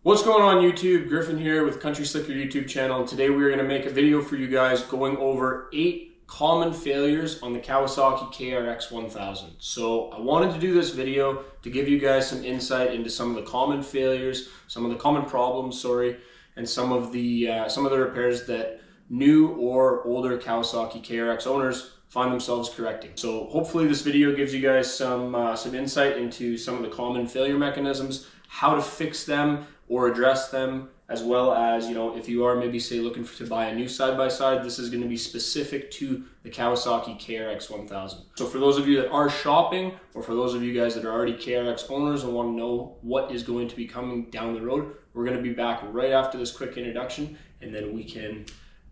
What's going on YouTube? Griffin here with Country Slicker YouTube channel, and today we're going to make a video for you guys going over 8 common failures on the Kawasaki KRX 1000. So I wanted to do this video to give you guys some insight into some of the common failures, some of the common problems, and some of the repairs that new or older Kawasaki KRX owners find themselves correcting. So hopefully this video gives you guys some insight into some of the common failure mechanisms, how to fix them or address them, as well as, if you are maybe looking to buy a new side-by-side, this is going to be specific to the Kawasaki KRX 1000. So for those of you that are shopping, or for those of you guys that are already KRX owners and want to know what is going to be coming down the road, we're going to be back right after this quick introduction, and then we can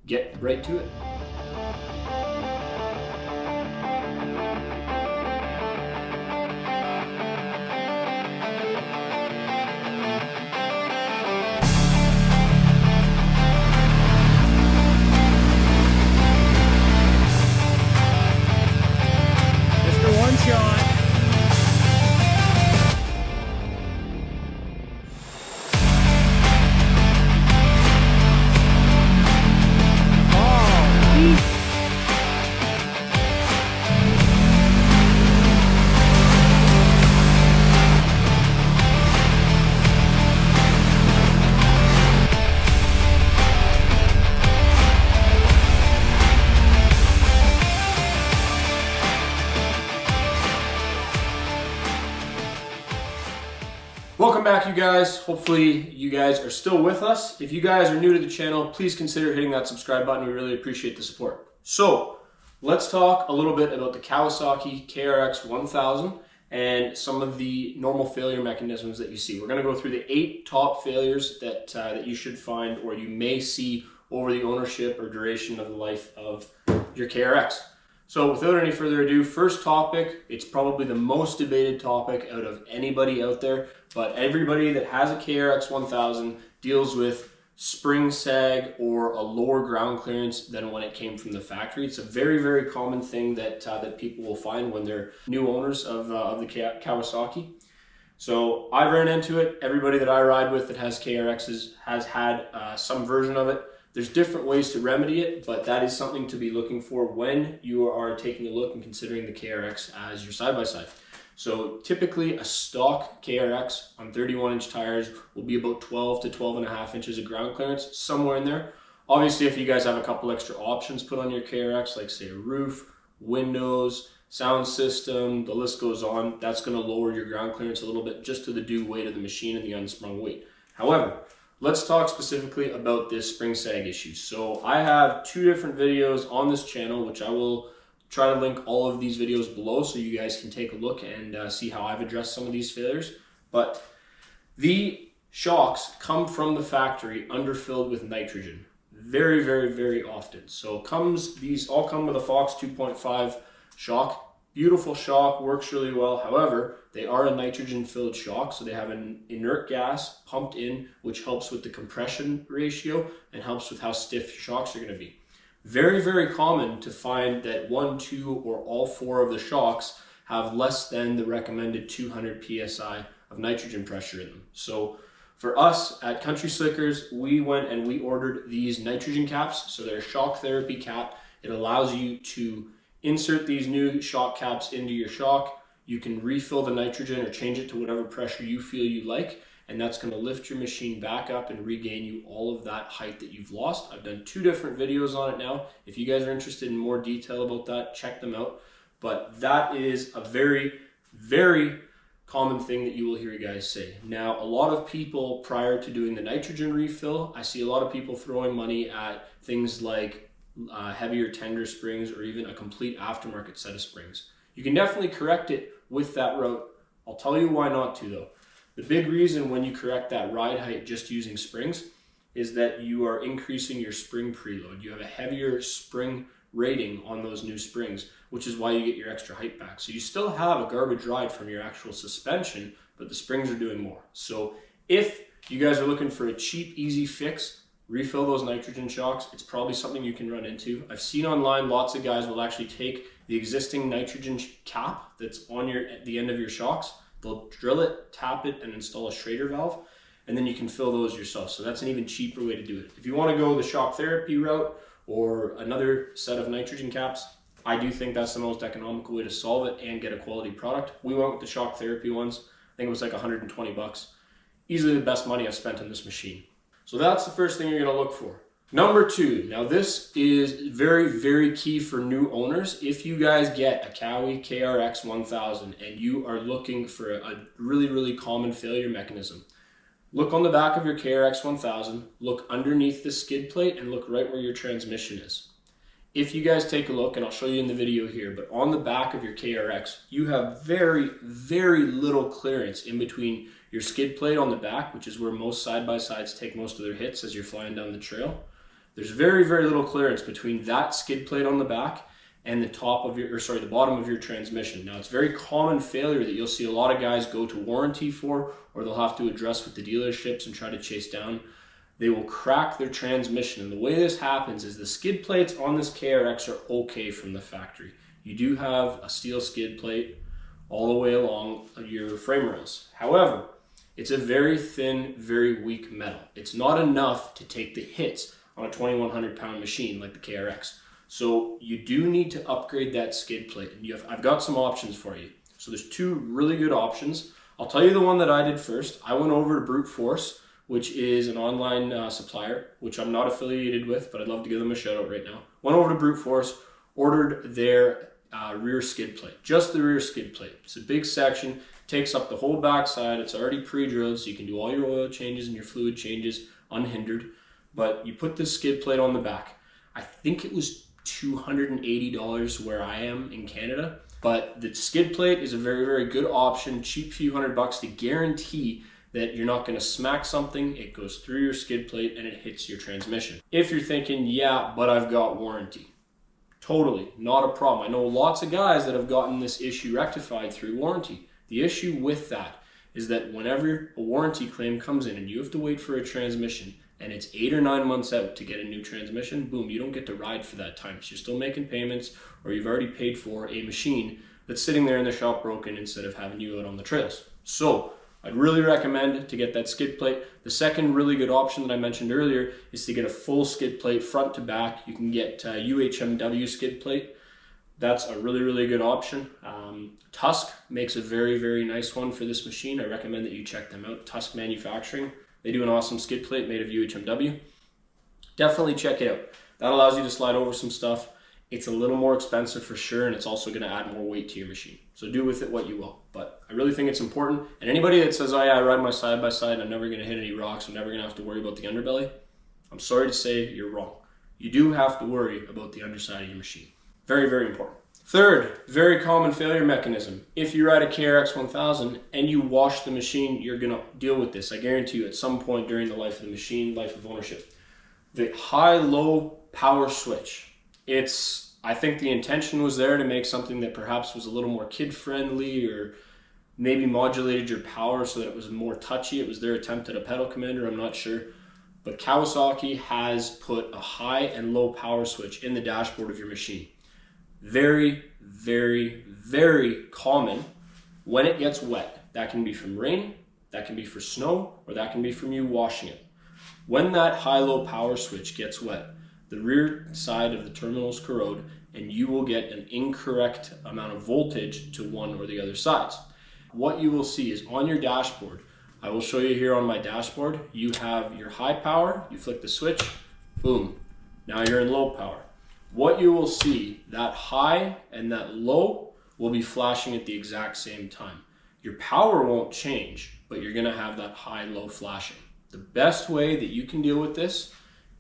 get right to it. Welcome back, you guys. Hopefully you guys are still with us. If you guys are new to the channel, please consider hitting that subscribe button. We really appreciate the support. So let's talk a little bit about the Kawasaki KRX 1000 and some of the normal failure mechanisms that you see. We're going to go through the 8 top failures that you should find or you may see over the ownership or duration of the life of your KRX. So without any further ado, first topic, it's probably the most debated topic out of anybody out there, but everybody that has a KRX 1000 deals with spring sag or a lower ground clearance than when it came from the factory. It's a very, very common thing that people will find when they're new owners of the Kawasaki. So I've ran into it. Everybody that I ride with that has KRXs has had some version of it. There's different ways to remedy it, but that is something to be looking for when you are taking a look and considering the KRX as your side-by-side. So typically a stock KRX on 31-inch tires will be about 12 to 12.5 inches of ground clearance, somewhere in there. Obviously, if you guys have a couple extra options put on your KRX, like say a roof, windows, sound system, the list goes on, that's going to lower your ground clearance a little bit just to the due weight of the machine and the unsprung weight. However, let's talk specifically about this spring sag issue. So I have 2 different videos on this channel, which I will try to link all of these videos below so you guys can take a look and see how I've addressed some of these failures. But the shocks come from the factory underfilled with nitrogen very, very, very often. So these all come with a Fox 2.5 shock. Beautiful shock, works really well. However, they are a nitrogen-filled shock, so they have an inert gas pumped in, which helps with the compression ratio and helps with how stiff your shocks are going to be. Very, very common to find that 1, 2, or all 4 of the shocks have less than the recommended 200 psi of nitrogen pressure in them. So for us at Country Slickers, we went and we ordered these nitrogen caps. So they're a shock therapy cap. It allows you to insert these new shock caps into your shock. You can refill the nitrogen or change it to whatever pressure you feel you like, and that's going to lift your machine back up and regain you all of that height that you've lost. I've done 2 different videos on it now. If you guys are interested in more detail about that, check them out. But that is a very, very common thing that you will hear you guys say. Now, a lot of people prior to doing the nitrogen refill, I see a lot of people throwing money at things like heavier tender springs or even a complete aftermarket set of springs. You can definitely correct it with that route. I'll tell you why not to though. The big reason when you correct that ride height just using springs is that you are increasing your spring preload. You have a heavier spring rating on those new springs, which is why you get your extra height back. So you still have a garbage ride from your actual suspension, but the springs are doing more. So if you guys are looking for a cheap, easy fix, refill those nitrogen shocks. It's probably something you can run into. I've seen online lots of guys will actually take the existing nitrogen cap that's on the end of your shocks. They'll drill it, tap it, and install a Schrader valve. and then you can fill those yourself. So that's an even cheaper way to do it. If you want to go the shock therapy route or another set of nitrogen caps, I do think that's the most economical way to solve it and get a quality product. We went with the shock therapy ones. I think it was like 120 bucks. Easily the best money I've spent on this machine. So that's the first thing you're going to look for. Number two, now this is very, very key for new owners. If you guys get a Kawasaki KRX 1000 and you are looking for a really, really common failure mechanism, look on the back of your KRX 1000, look underneath the skid plate, and look right where your transmission is. If you guys take a look, and I'll show you in the video here, but on the back of your KRX, you have very, very little clearance in between your skid plate on the back, which is where most side-by-sides take most of their hits as you're flying down the trail. There's very, very little clearance between that skid plate on the back and the the bottom of your transmission. Now, it's very common failure that you'll see a lot of guys go to warranty for, or they'll have to address with the dealerships and try to chase down. They will crack their transmission. And the way this happens is the skid plates on this KRX are okay from the factory. You do have a steel skid plate all the way along your frame rails. However, it's a very thin, very weak metal. It's not enough to take the hits on a 2,100 pound machine like the KRX. So you do need to upgrade that skid plate. And I've got some options for you. So there's two really good options. I'll tell you the one that I did first. I went over to Brute Force, which is an online supplier, which I'm not affiliated with, but I'd love to give them a shout out right now. Went over to Brute Force, ordered their rear skid plate, just the rear skid plate. It's a big section, takes up the whole back side. It's already pre-drilled, so you can do all your oil changes and your fluid changes unhindered. But you put this skid plate on the back. I think it was $280 where I am in Canada, but the skid plate is a very, very good option, cheap few $100 to guarantee that you're not going to smack something, it goes through your skid plate and it hits your transmission. If you're thinking, yeah, but I've got warranty. Totally, not a problem. I know lots of guys that have gotten this issue rectified through warranty. The issue with that is that whenever a warranty claim comes in and you have to wait for a transmission and it's 8 or 9 months out to get a new transmission, boom, you don't get to ride for that time. So you're still making payments, or you've already paid for a machine that's sitting there in the shop broken instead of having you out on the trails. So I'd really recommend to get that skid plate. The second really good option that I mentioned earlier is to get a full skid plate front to back. You can get UHMW skid plate. That's a really, really good option. Tusk makes a very, very nice one for this machine. I recommend that you check them out. Tusk Manufacturing. They do an awesome skid plate made of UHMW. Definitely check it out. That allows you to slide over some stuff. It's a little more expensive for sure, and it's also going to add more weight to your machine. So do with it what you will. But I really think it's important. And anybody that says, oh yeah, I ride my side-by-side and I'm never going to hit any rocks, I'm never going to have to worry about the underbelly, I'm sorry to say you're wrong. You do have to worry about the underside of your machine. Very, very important. Third, very common failure mechanism. If you ride a KRX 1000 and you wash the machine, you're going to deal with this. I guarantee you at some point during the life of the machine, life of ownership. The high-low power switch. I think the intention was there to make something that perhaps was a little more kid-friendly, or maybe modulated your power so that it was more touchy. It was their attempt at a pedal commander, I'm not sure. But Kawasaki has put a high and low power switch in the dashboard of your machine. Very, very, very common when it gets wet. That can be from rain, that can be for snow, or that can be from you washing it. When that high-low power switch gets wet, the rear side of the terminals corrode, and you will get an incorrect amount of voltage to one or the other sides. What you will see is on your dashboard, I will show you here on my dashboard, you have your high power, you flick the switch, boom, now you're in low power. What you will see, that high and that low will be flashing at the exact same time. Your power won't change, but you're gonna have that high-low flashing. The best way that you can deal with this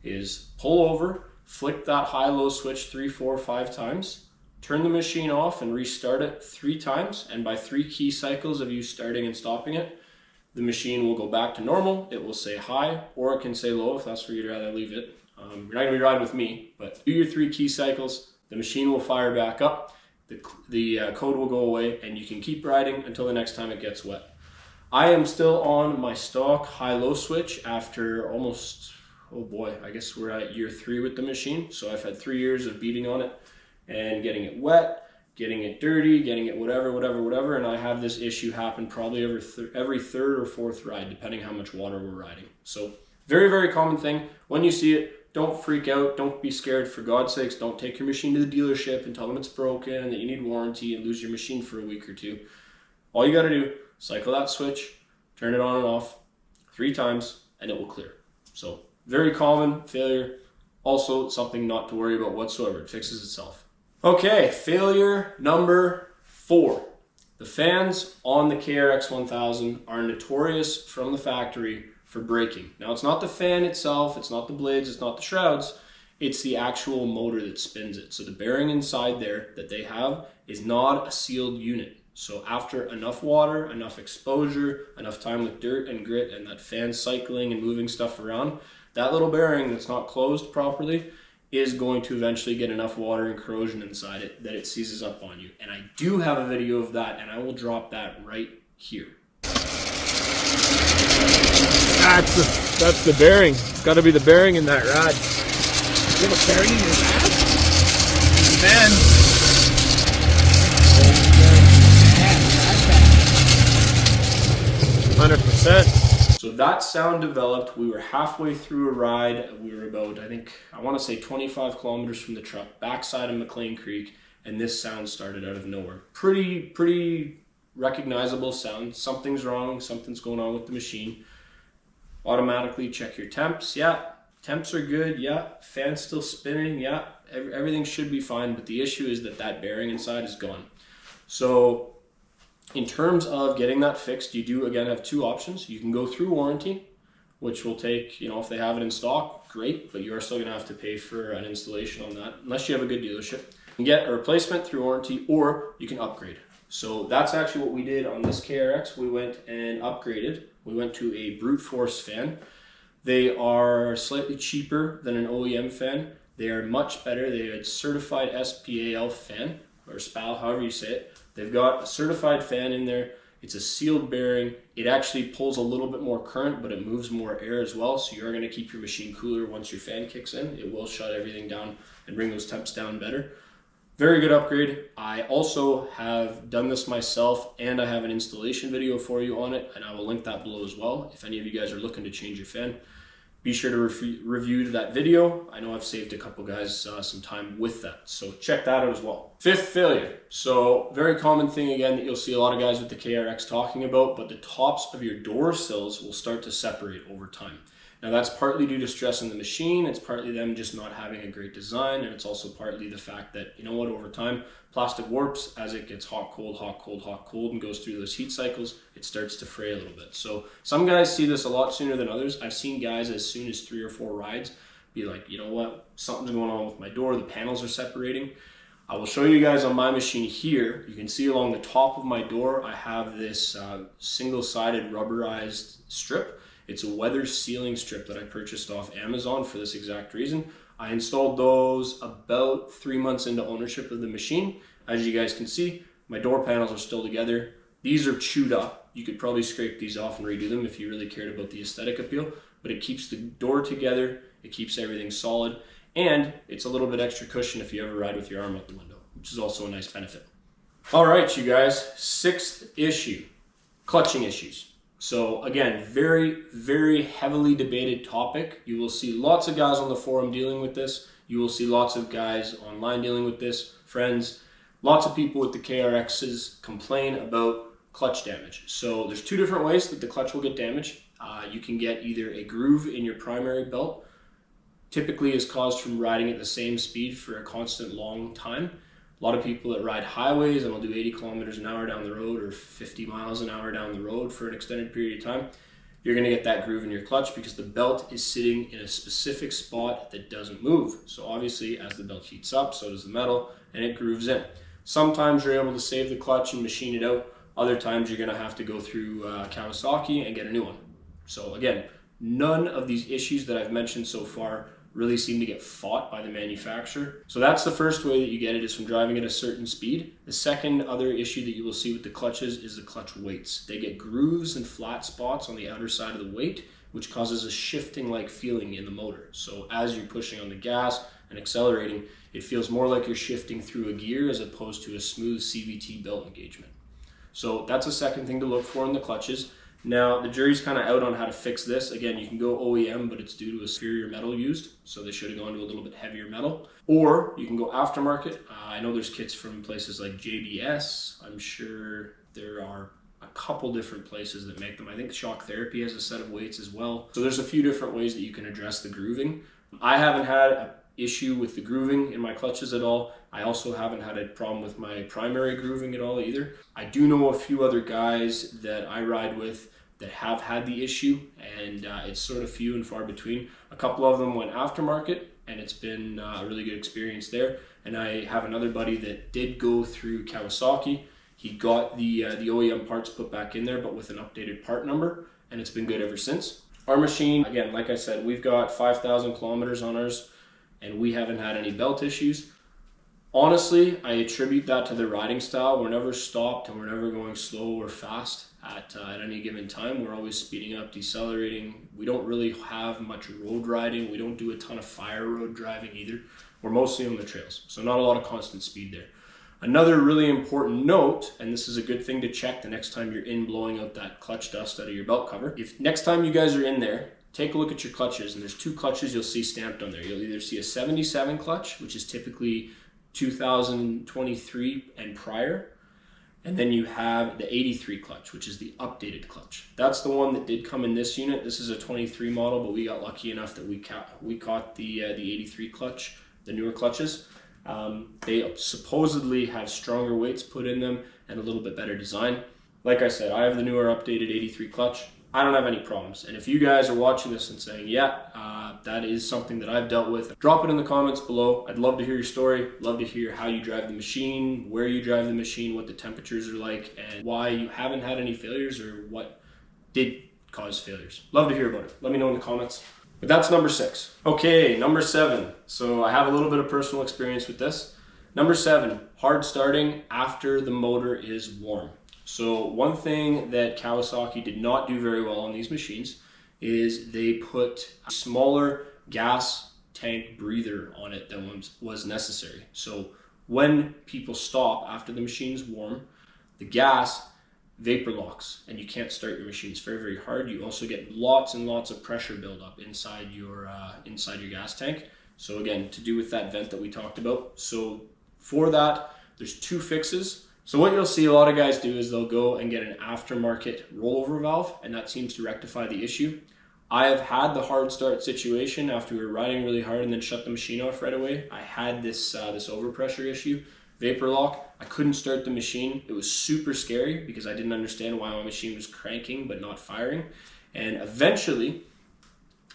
is pull over, flick that high-low switch 3, 4, 5 times, turn the machine off and restart it 3 times, and by 3 key cycles of you starting and stopping it, the machine will go back to normal. It will say high, or it can say low if that's where you'd rather leave it. You're not going to be riding with me, but do your 3 key cycles, the machine will fire back up, the code will go away, and you can keep riding until the next time it gets wet. I am still on my stock high-low switch after almost, oh boy, I guess we're at year 3 with the machine. So I've had 3 years of beating on it and getting it wet getting it dirty, getting it whatever, and I have this issue happen probably every third or fourth ride, depending how much water we're riding. So very, very common thing. When you see it, don't freak out, don't be scared. For God's sakes, don't take your machine to the dealership and tell them it's broken and that you need warranty and lose your machine for a week or two. All you gotta do, cycle that switch, turn it on and off 3 times, and it will clear. So very common failure. Also something not to worry about whatsoever. It fixes itself. Okay, failure number 4. The fans on the KRX 1000 are notorious from the factory for breaking. Now, it's not the fan itself, it's not the blades, it's not the shrouds, it's the actual motor that spins it. So the bearing inside there that they have is not a sealed unit. So after enough water, enough exposure, enough time with dirt and grit and that fan cycling and moving stuff around, that little bearing that's not closed properly is going to eventually get enough water and corrosion inside it that it seizes up on you. And I do have a video of that, and I will drop that right here. That's the bearing. It's got to be the bearing in that rod. You have a bearing in your rod? Then. 100%. So that sound developed. We were halfway through a ride. We were about, I want to say 25 kilometers from the truck, backside of McLean Creek, and this sound started out of nowhere. Pretty recognizable sound. Something's wrong, something's going on with the machine. Automatically check your temps. Yeah, temps are good. Yeah, fan's still spinning. Yeah, everything should be fine, but the issue is that bearing inside is gone. So in terms of getting that fixed, you do again have 2 options. You can go through warranty, which will take, if they have it in stock, great, but you are still gonna have to pay for an installation on that, unless you have a good dealership. You can get a replacement through warranty, or you can upgrade. So that's actually what we did on this KRX. We went and upgraded. We went to a brute force fan. They are slightly cheaper than an OEM fan. They are much better. They are a certified SPAL fan, or SPAL, however you say it. They've got a certified fan in there. It's a sealed bearing. It actually pulls a little bit more current, but it moves more air as well. So you're gonna keep your machine cooler once your fan kicks in. It will shut everything down and bring those temps down better. Very good upgrade. I also have done this myself, and I have an installation video for you on it, and I will link that below as well. If any of you guys are looking to change your fan, be sure to review that video. I know I've saved a couple guys some time with that, so check that out as well. 5th failure. So very common thing again that you'll see a lot of guys with the KRX talking about, but the tops of your door sills will start to separate over time. Now that's partly due to stress in the machine, it's partly them just not having a great design, and it's also partly the fact that, over time, plastic warps as it gets hot, cold, hot, cold, hot, cold, and goes through those heat cycles, it starts to fray a little bit. So some guys see this a lot sooner than others. I've seen guys as soon as 3 or 4 rides be like, you know what, something's going on with my door, the panels are separating. I will show you guys on my machine here. You can see along the top of my door, I have this single-sided rubberized strip. It's a weather sealing strip that I purchased off Amazon for this exact reason. I installed those about 3 months into ownership of the machine. As you guys can see, my door panels are still together. These are chewed up. You could probably scrape these off and redo them if you really cared about the aesthetic appeal, but it keeps the door together, it keeps everything solid, and it's a little bit extra cushion if you ever ride with your arm out the window, which is also a nice benefit. All right, you guys, 6th issue, clutching issues. So again, very, very heavily debated topic. You will see lots of guys on the forum dealing with this. You will see lots of guys online dealing with this, friends. Lots of people with the KRXs complain about clutch damage. So there's 2 different ways that the clutch will get damaged. You can get either a groove in your primary belt, typically is caused from riding at the same speed for a constant long time. A lot of people that ride highways and will do 80 kilometers an hour down the road or 50 miles an hour down the road for an extended period of time, you're going to get that groove in your clutch because the belt is sitting in a specific spot that doesn't move. So obviously as the belt heats up, so does the metal, and it grooves in. Sometimes you're able to save the clutch and machine it out. Other times you're going to have to go through Kawasaki and get a new one. So again, none of these issues that I've mentioned so far really seem to get fought by the manufacturer. So that's the first way that you get it, is from driving at a certain speed. The second other issue that you will see with the clutches is the clutch weights. They get grooves and flat spots on the outer side of the weight, which causes a shifting like feeling in the motor. So as you're pushing on the gas and accelerating, it feels more like you're shifting through a gear as opposed to a smooth CVT belt engagement. So that's a second thing to look for in the clutches. Now, the jury's kind of out on how to fix this. Again, you can go OEM, but it's due to a inferior metal used, so they should have gone to a little bit heavier metal. Or you can go aftermarket. I know there's kits from places like JBS. I'm sure there are a couple different places that make them. I think Shock Therapy has a set of weights as well. So there's a few different ways that you can address the grooving. I haven't had an issue with the grooving in my clutches at all. I also haven't had a problem with my primary grooving at all either. I do know a few other guys that I ride with that have had the issue, and it's sort of few and far between. A couple of them went aftermarket, and it's been a really good experience there. And I have another buddy that did go through Kawasaki. He got the OEM parts put back in there, but with an updated part number, and it's been good ever since. Our machine, again, like I said, we've got 5,000 kilometers on ours, and we haven't had any belt issues. Honestly, I attribute that to the riding style. We're never stopped, and we're never going slow or fast at any given time. We're always speeding up, decelerating. We don't really have much road riding. We don't do a ton of fire road driving either. We're mostly on the trails, so not a lot of constant speed there. Another really important note, and this is a good thing to check the next time you're in blowing out that clutch dust out of your belt cover. If next time you guys are in there, take a look at your clutches, and there's two clutches you'll see stamped on there. You'll either see a 77 clutch, which is typically 2023 and prior, and then you have the 83 clutch, which is the updated clutch. That's the one that did come in this unit. This is a 23 model, but we got lucky enough that we caught the 83 clutch, the newer clutches. They supposedly have stronger weights put in them and a little bit better design. Like I said, I have the newer updated 83 clutch. I don't have any problems. And if you guys are watching this and saying, yeah, that is something that I've dealt with, drop it in the comments below. I'd love to hear your story, love to hear how you drive the machine, where you drive the machine, what the temperatures are like, and why you haven't had any failures or what did cause failures. Love to hear about it. Let me know in the comments. But that's number 6. Okay, number 7. So I have a little bit of personal experience with this. Number 7, hard starting after the motor is warm. So one thing that Kawasaki did not do very well on these machines is they put a smaller gas tank breather on it than was necessary. So when people stop after the machine's warm, the gas vapor locks and you can't start your machine. It's very, very hard. You also get lots and lots of pressure buildup inside your gas tank. So again, to do with that vent that we talked about. So for that, there's 2 fixes. So what you'll see a lot of guys do is they'll go and get an aftermarket rollover valve, and that seems to rectify the issue. I have had the hard start situation after we were riding really hard and then shut the machine off right away. I had this overpressure issue, vapor lock. I couldn't start the machine. It was super scary because I didn't understand why my machine was cranking but not firing. And eventually,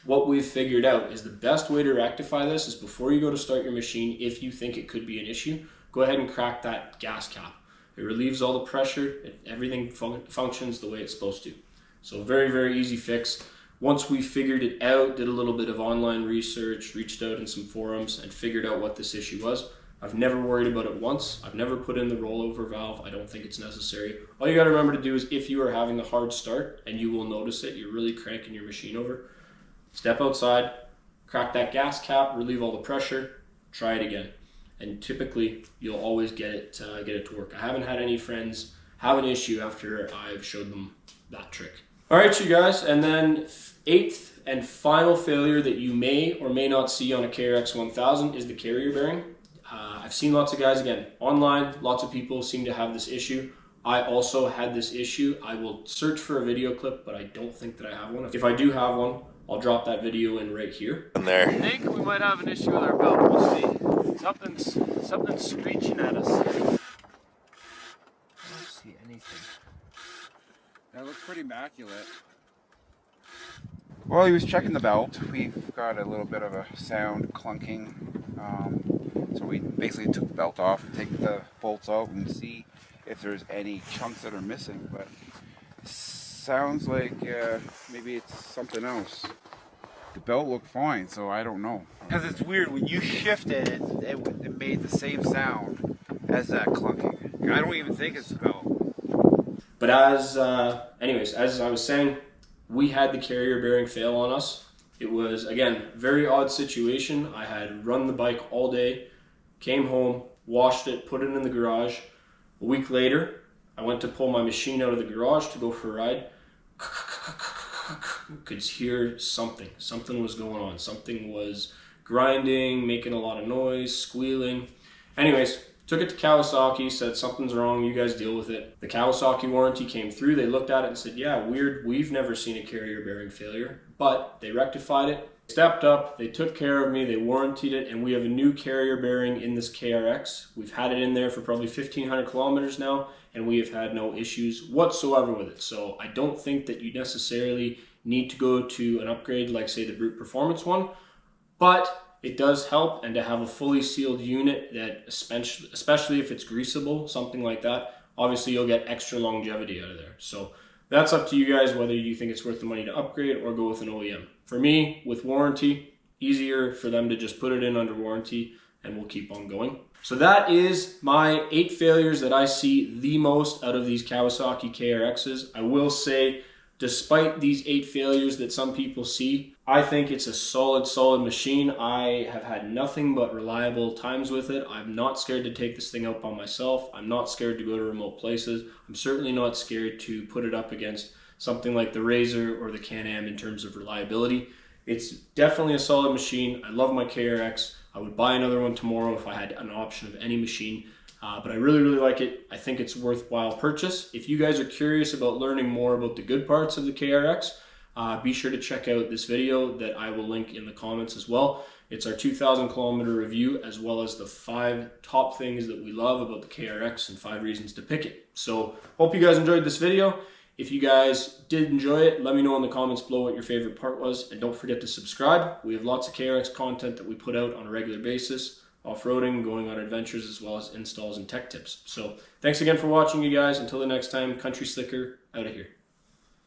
what we've figured out is the best way to rectify this is before you go to start your machine, if you think it could be an issue, go ahead and crack that gas cap. It relieves all the pressure, everything functions the way it's supposed to. So very, very easy fix. Once we figured it out, did a little bit of online research, reached out in some forums and figured out what this issue was. I've never worried about it once. I've never put in the rollover valve. I don't think it's necessary. All you gotta remember to do is if you are having a hard start and you will notice it, you're really cranking your machine over, step outside, crack that gas cap, relieve all the pressure, try it again. And typically, you'll always get it to work. I haven't had any friends have an issue after I've showed them that trick. All right, you guys, and then 8th and final failure that you may or may not see on a KRX 1000 is the carrier bearing. I've seen lots of guys, again, online, lots of people seem to have this issue. I also had this issue. I will search for a video clip, but I don't think that I have one. If I do have one, I'll drop that video in right here. I think we might have an issue with our belt. We'll see. Something's screeching at us. I don't see anything. That looks pretty immaculate. Well, he was checking the belt. We've got a little bit of a sound clunking. So we basically took the belt off, take the bolts out and see if there's any chunks that are missing. But it sounds like maybe it's something else. The belt looked fine, so I don't know. Because it's weird, when you shifted it, it made the same sound as that clunking. I don't even think it's the belt. But anyways, as I was saying, we had the carrier bearing fail on us. It was, again, very odd situation. I had run the bike all day, came home, washed it, put it in the garage. A week later, I went to pull my machine out of the garage to go for a ride. Could hear something. Something was going on. Something was grinding, making a lot of noise, squealing. Anyways, took it to Kawasaki, said something's wrong, you guys deal with it. The Kawasaki warranty came through, they looked at it and said, yeah, weird, we've never seen a carrier bearing failure, but they rectified it, stepped up, they took care of me, they warrantied it, and we have a new carrier bearing in this KRX. We've had it in there for probably 1,500 kilometers now, and we have had no issues whatsoever with it. So I don't think that you necessarily need to go to an upgrade like, say, the Brute Performance one, but it does help, and to have a fully sealed unit that, especially if it's greasable, something like that, obviously you'll get extra longevity out of there. So that's up to you guys whether you think it's worth the money to upgrade or go with an OEM. For me, with warranty, easier for them to just put it in under warranty and we'll keep on going. So that is my 8 failures that I see the most out of these Kawasaki KRXs. I will say, despite these 8 failures that some people see, I think it's a solid machine. I have had nothing but reliable times with it. I'm not scared to take this thing out by myself. I'm not scared to go to remote places. I'm certainly not scared to put it up against something like the Razor or the Can-Am in terms of reliability. It's definitely a solid machine. I love my KRX. I would buy another one tomorrow if I had an option of any machine. But I really like it. I think it's a worthwhile purchase. If you guys are curious about learning more about the good parts of the KRX, be sure to check out this video that I will link in the comments as well. It's our 2,000 kilometer review, as well as the 5 top things that we love about the KRX and 5 reasons to pick it. So hope you guys enjoyed this video. If you guys did enjoy it, let me know in the comments below what your favorite part was, and don't forget to subscribe. We have lots of KRX content that we put out on a regular basis, off-roading, going on adventures, as well as installs and tech tips. So thanks again for watching, you guys. Until the next time, Country Slicker out of here.